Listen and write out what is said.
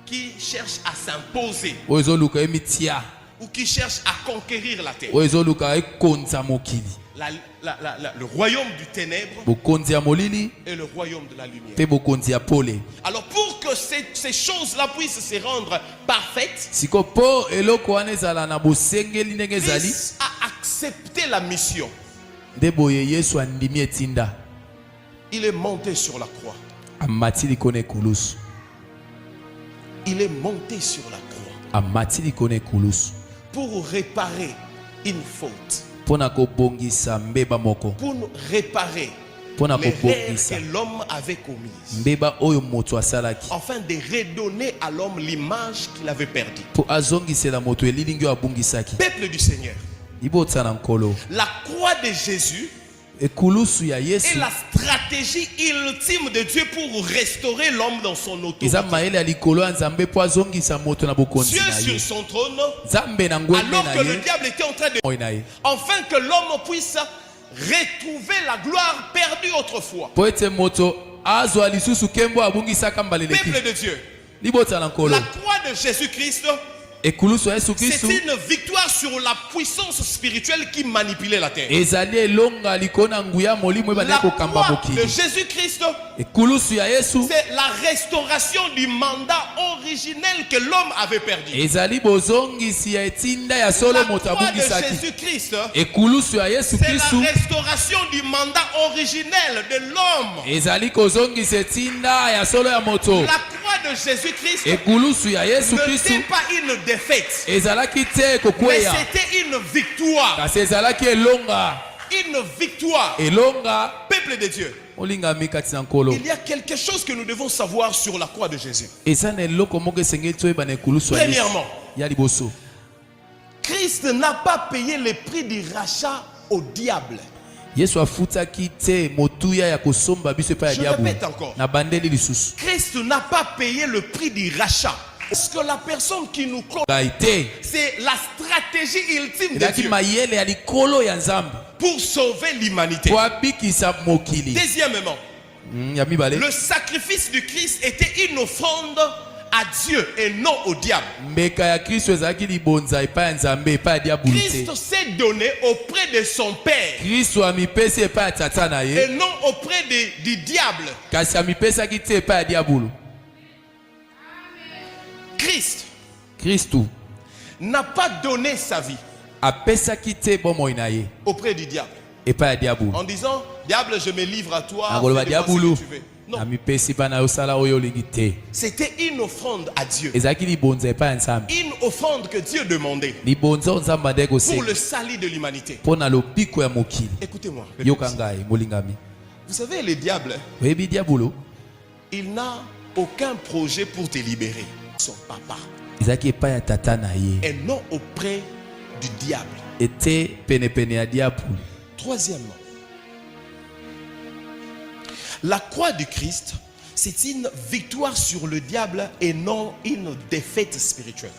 qui cherche à s'imposer ou qui cherche à conquérir la terre. Le royaume du ténèbre et le royaume de la lumière. Alors pour que ces choses-là puissent se rendre parfaites, Christ a accepté la mission. Il est monté sur la croix. Il est monté sur la croix pour réparer une faute. Pour nous réparer l'erreur que l'homme avait commise, afin de redonner à l'homme l'image qu'il avait perdue. Peuple du Seigneur, la croix de Jésus est la stratégie ultime de Dieu pour restaurer l'homme dans son autorité. Dieu sur son trône, alors que le diable était en train de... Afin que l'homme puisse retrouver la gloire perdue autrefois. Peuple de Dieu, la croix de Jésus-Christ, c'est une victoire sur la puissance spirituelle qui manipulait la terre. La croix de Jésus-Christ, c'est la restauration du mandat originel que l'homme avait perdu. La croix de Jésus-Christ, c'est la restauration du mandat originel de l'homme. La croix de Jésus-Christ n'était pas une défaite, mais c'était une victoire. Une victoire. Peuple de Dieu, il y a quelque chose que nous devons savoir sur la croix de Jésus. Premièrement, Christ n'a pas payé le prix du rachat au diable. Je répète encore, Christ n'a pas payé le prix du rachat. Parce que la personne qui nous connaît, c'est la stratégie ultime de Dieu pour sauver l'humanité. Deuxièmement, le sacrifice du Christ était une offrande à Dieu et non au diable. Christ s'est donné auprès de son Père et non auprès du diable. Christ n'a pas donné sa vie auprès du diable en disant, diable, je me livre à toi, fais de moi ce que tu veux. Non. C'était une offrande à Dieu. Une offrande que Dieu demandait pour le salut de l'humanité. Écoutez-moi. Vous savez, le diable, il n'a aucun projet pour te libérer. Son papa. Et non auprès du diable. Troisièmement, la croix du Christ, c'est une victoire sur le diable et non une défaite spirituelle.